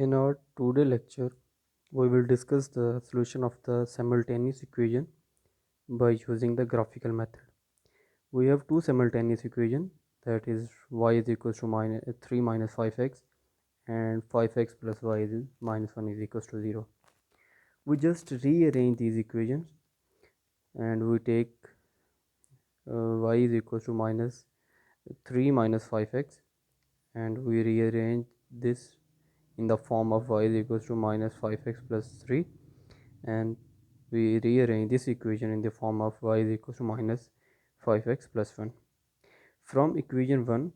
In our today lecture, we will discuss the solution of the simultaneous equation by using the graphical method. We have two simultaneous equations, that is y is equals to 3 minus 5x and 5x plus y is minus 1 is equals to 0. We just rearrange these equations and we take y is equals to minus 3 minus 5x and we rearrange this in the form of y is equals to minus 5x plus 3, and we rearrange this equation in the form of y is equals to minus 5x plus 1. From equation 1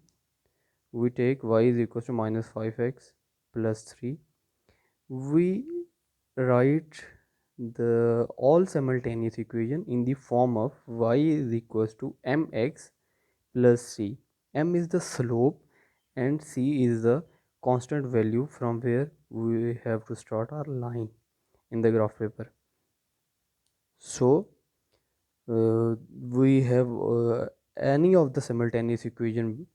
we take y is equals to minus 5x plus 3. We write the all simultaneous equation in the form of y is equals to mx plus c. M is the slope and c is the constant value from where we have to start our line in the graph paper. So we have any of the simultaneous equation,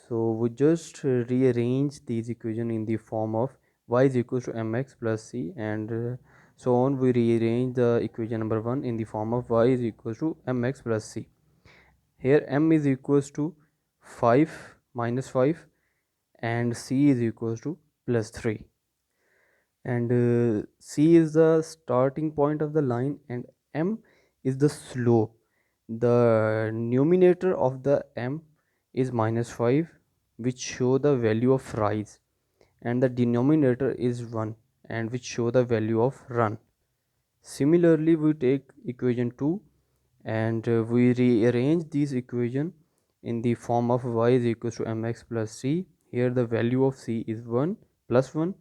so we just rearrange these equation in the form of y is equals to mx plus c, and so on. We rearrange the equation number 1 in the form of y is equals to mx plus c. Here m is equals to 5 minus 5 and c is equals to plus 3, and c is the starting point of the line and m is the slope. The numerator of the m is minus 5, which show the value of rise, and the denominator is 1 and which show the value of run. Similarly, we take equation 2 and we rearrange this equation in the form of y is equals to mx plus c. Here the value of c is 1 plus 1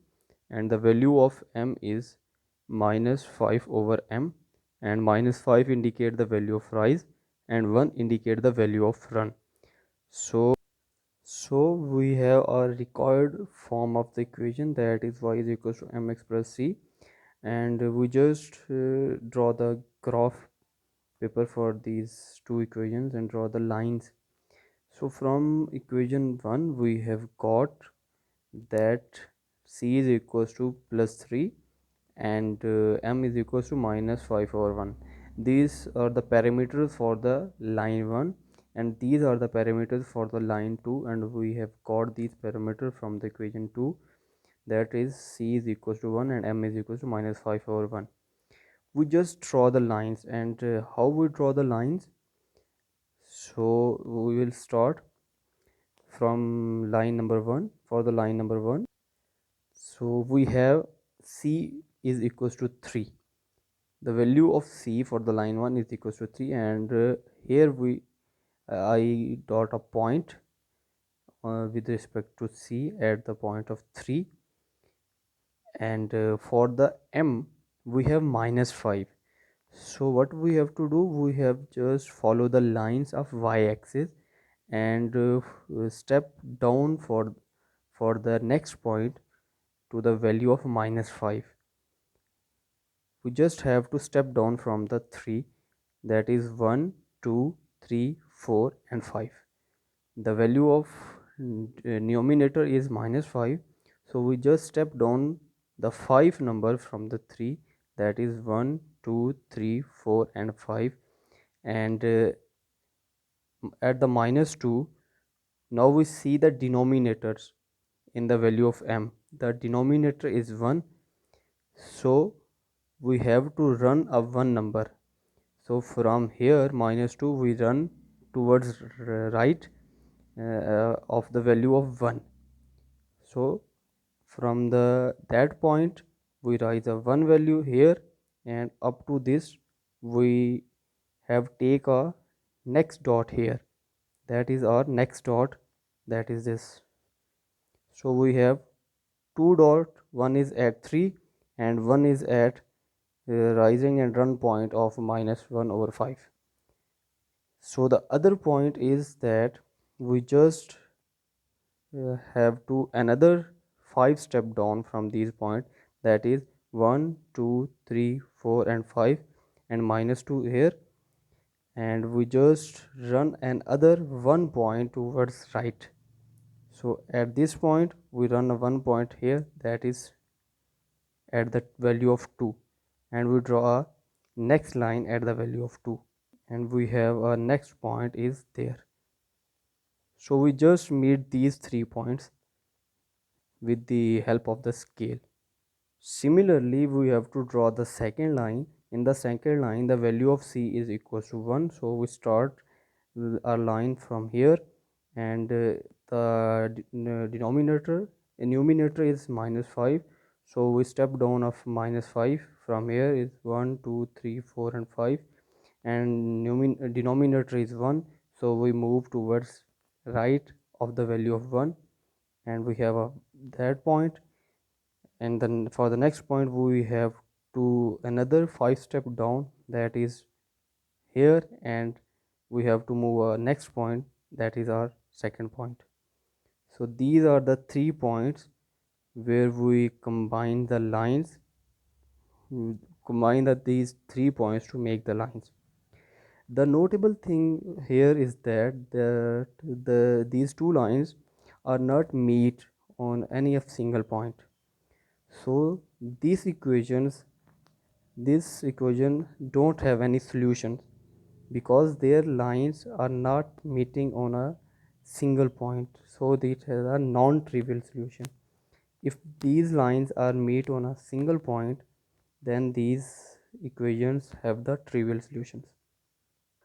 and the value of m is minus 5 over m, and minus 5 indicate the value of rise and 1 indicate the value of run. So we have our required form of the equation, that is y is equals to mx plus c, and we just draw the graph paper for these two equations and draw the lines. So from equation 1 we have got that c is equals to plus 3 and m is equals to minus 5 over 1. These are the parameters for the line 1 and these are the parameters for the line 2, and we have got these parameters from the equation 2, that is c is equals to 1 and m is equals to minus 5 over 1. We just draw the lines, and how we draw the lines, so we will start from line number 1. For the line number 1, so we have c is equals to 3. The value of c for the line 1 is equals to 3, and here I dot a point with respect to c at the point of 3, and for the m we have minus 5. So what we have to do, we have just follow the lines of y-axis and step down for the next point to the value of minus 5. We just have to step down from the 3, that is 1 2 3 4 and 5. The value of numerator is minus 5, so we just step down the 5 number from the 3, that is 1 2 3 4 and 5, and at the minus 2 now we see the denominators in the value of m. The denominator is 1, so we have to run a 1 number. So from here minus 2 we run towards right of the value of 1. So from that point we write a 1 value here, and up to this we have take a next dot here, that is our next dot, that is this. So we have two dot, one is at 3 and one is at rising and run point of minus 1 over 5. So the other point is that we just have to another 5 step down from these point, that is 1 2 3 4 and 5 and minus 2 here, and we just run another 1 point towards right. So at this point we run a one point here, that is at the value of 2, and we draw a next line at the value of 2, and we have our next point is there. So we just meet these 3 points with the help of the scale. Similarly, we have to draw the second line. In the second line, the value of c is equals to 1. So we start our line from here, and the denominator, numerator is -5. So we step down of -5 from here is 1, 2, 3, 4, and 5, and denominator is 1. So we move towards right of the value of 1, and we have a that point. And then for the next point we have to another 5 step down, that is here, and we have to move our next point, that is our second point. So these are the 3 points where we combine the lines, these 3 points to make the lines. The notable thing here is that these two lines are not meet on any of single point. So these equations this equation don't have any solutions because their lines are not meeting on a single point, so it has a non-trivial solution. If these lines are meet on a single point, then these equations have the trivial solutions.